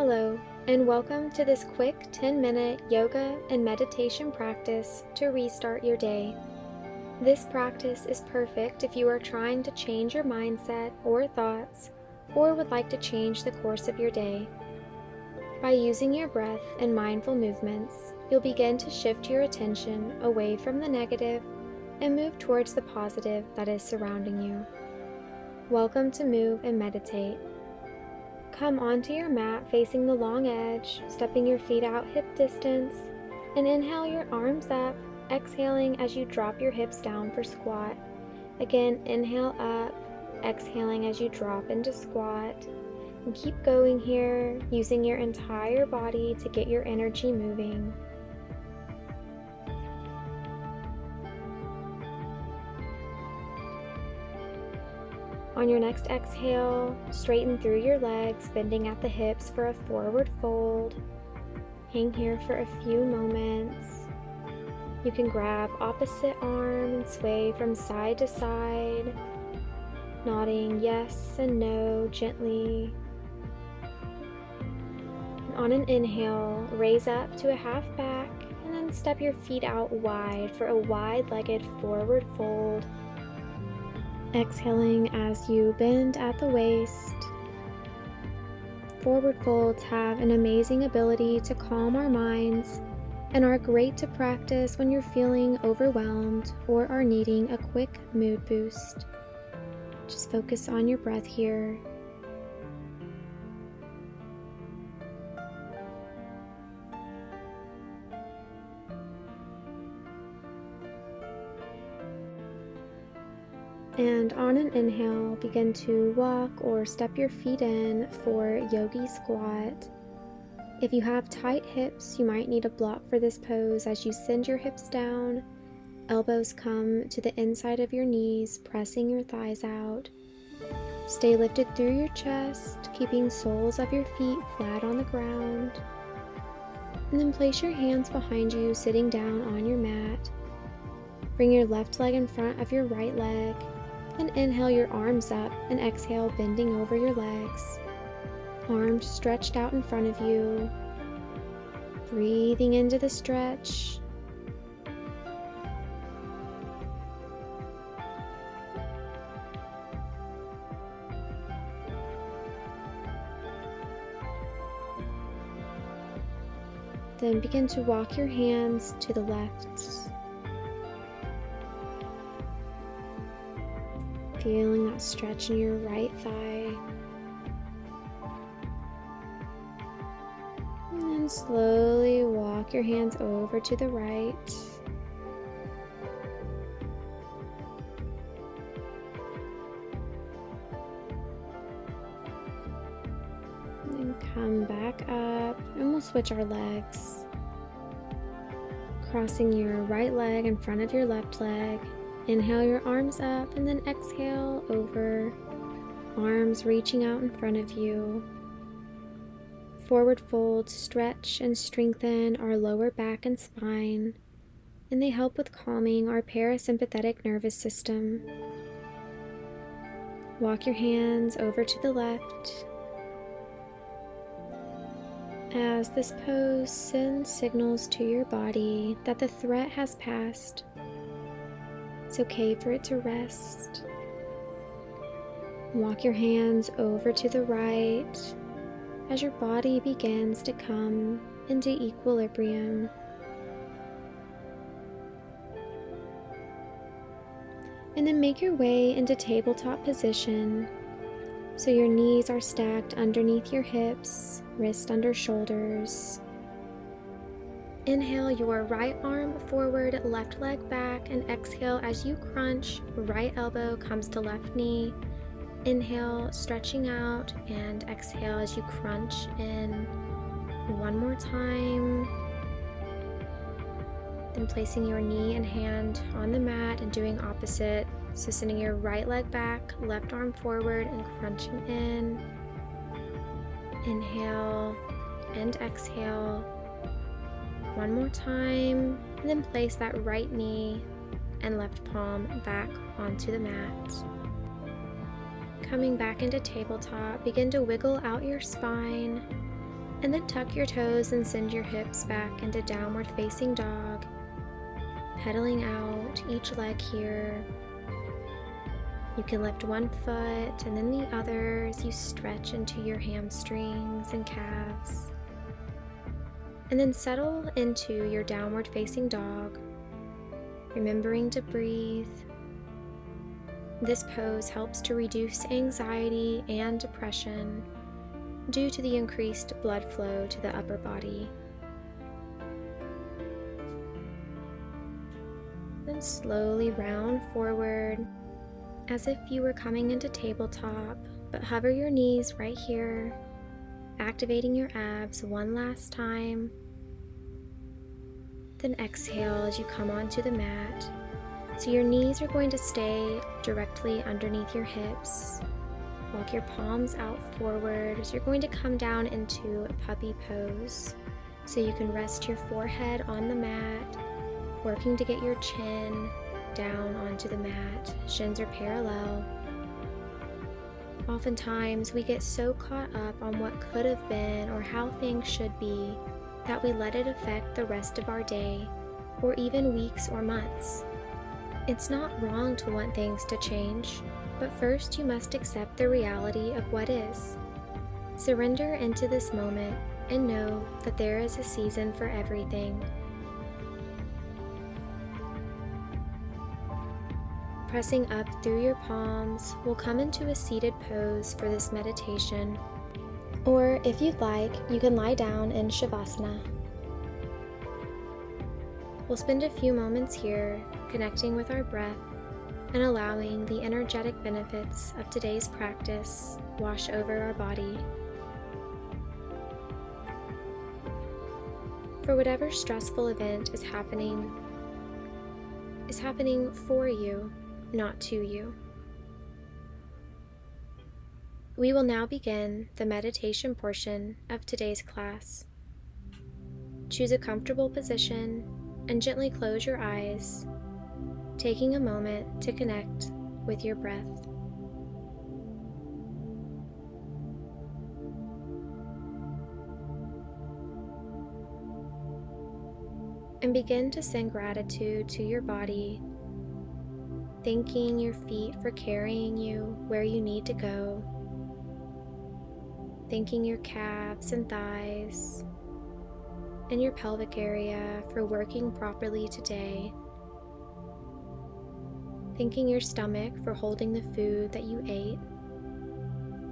Hello, and welcome to this quick 10-minute yoga and meditation practice to restart your day. This practice is perfect if you are trying to change your mindset or thoughts, or would like to change the course of your day. By using your breath and mindful movements, you'll begin to shift your attention away from the negative and move towards the positive that is surrounding you. Welcome to Move and Meditate. Come onto your mat facing the long edge, stepping your feet out hip distance, and inhale your arms up, exhaling as you drop your hips down for squat. Again, inhale up, exhaling as you drop into squat. And keep going here, using your entire body to get your energy moving. On your next exhale, straighten through your legs, bending at the hips for a forward fold. Hang here for a few moments. You can grab opposite arm and sway from side to side, nodding yes and no gently. And on an inhale, raise up to a half back and then step your feet out wide for a wide-legged forward fold. Exhaling as you bend at the waist. Forward folds have an amazing ability to calm our minds and are great to practice when you're feeling overwhelmed or are needing a quick mood boost. Just focus on your breath here. And on an inhale, begin to walk or step your feet in for Yogi Squat. If you have tight hips, you might need a block for this pose as you send your hips down. Elbows come to the inside of your knees, pressing your thighs out. Stay lifted through your chest, keeping soles of your feet flat on the ground. And then place your hands behind you, sitting down on your mat. Bring your left leg in front of your right leg. And inhale your arms up and exhale, bending over your legs. Arms stretched out in front of you. Breathing into the stretch. Then begin to walk your hands to the left. Feeling that stretch in your right thigh. And then slowly walk your hands over to the right. And then come back up and we'll switch our legs. Crossing your right leg in front of your left leg. Inhale your arms up and then exhale over, arms reaching out in front of you. Forward folds stretch and strengthen our lower back and spine, and they help with calming our parasympathetic nervous system. Walk your hands over to the left. As this pose sends signals to your body that the threat has passed, it's okay for it to rest. Walk your hands over to the right as your body begins to come into equilibrium. And then make your way into tabletop position so your knees are stacked underneath your hips, wrist under shoulders. Inhale your right arm forward, left leg back, and exhale as you crunch. Right elbow comes to left knee. Inhale, stretching out, and exhale as you crunch in. One more time. Then placing your knee and hand on the mat and doing opposite. So sending your right leg back, left arm forward, and crunching in. Inhale and exhale. One more time, and then place that right knee and left palm back onto the mat. Coming back into tabletop, begin to wiggle out your spine And then tuck your toes and send your hips back into downward facing dog, pedaling out each leg here. You can lift one foot and then the other as you stretch into your hamstrings and calves. And then settle into your downward facing dog, remembering to breathe. This pose helps to reduce anxiety and depression due to the increased blood flow to the upper body. Then slowly round forward as if you were coming into tabletop, but hover your knees right here, activating your abs one last time. Then exhale as you come onto the mat. So your knees are going to stay directly underneath your hips. Walk your palms out forward as you're going to come down into a puppy pose. So you can rest your forehead on the mat, working to get your chin down onto the mat. Shins are parallel. Oftentimes we get so caught up on what could have been or how things should be that we let it affect the rest of our day or even weeks or months. It's not wrong to want things to change, but first you must accept the reality of what is. Surrender into this moment and know that there is a season for everything. Pressing up through your palms, we'll come into a seated pose for this meditation. Or if you'd like, you can lie down in Shavasana. We'll spend a few moments here connecting with our breath and allowing the energetic benefits of today's practice wash over our body. For whatever stressful event is happening for you, not to you. We will now begin the meditation portion of today's class. Choose a comfortable position and gently close your eyes, taking a moment to connect with your breath. And begin to send gratitude to your body, thanking your feet for carrying you where you need to go, thanking your calves and thighs and your pelvic area for working properly today, thanking your stomach for holding the food that you ate,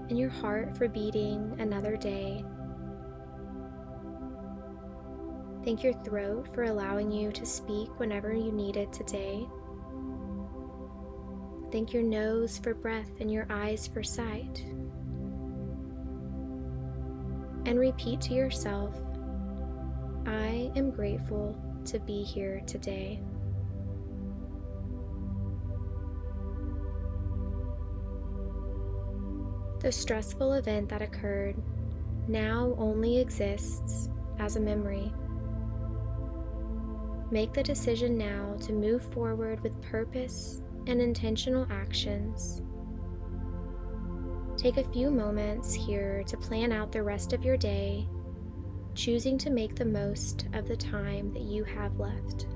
and your heart for beating another day. Thank your throat for allowing you to speak whenever you need it today. Thank your nose for breath and your eyes for sight. And repeat to yourself, I am grateful to be here today. The stressful event that occurred now only exists as a memory. Make the decision now to move forward with purpose and intentional actions. Take a few moments here to plan out the rest of your day, choosing to make the most of the time that you have left.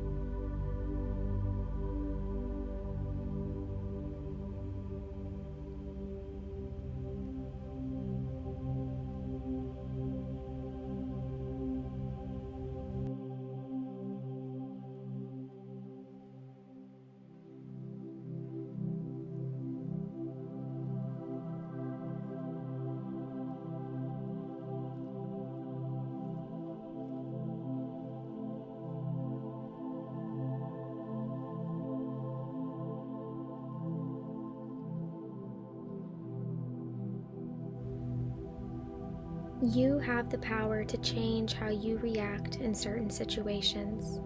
You have the power to change how you react in certain situations.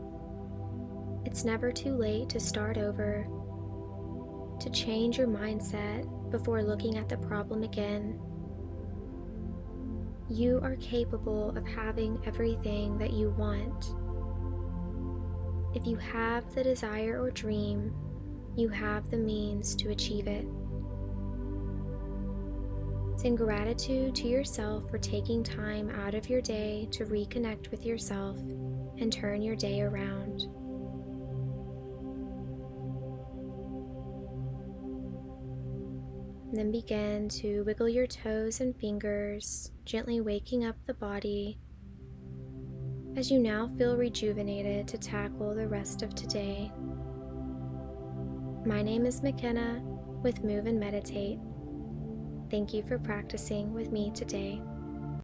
It's never too late to start over, to change your mindset before looking at the problem again. You are capable of having everything that you want. If you have the desire or dream, you have the means to achieve it. Send gratitude to yourself for taking time out of your day to reconnect with yourself and turn your day around. And then begin to wiggle your toes and fingers, gently waking up the body as you now feel rejuvenated to tackle the rest of today. My name is McKenna with Move and Meditate. Thank you for practicing with me today.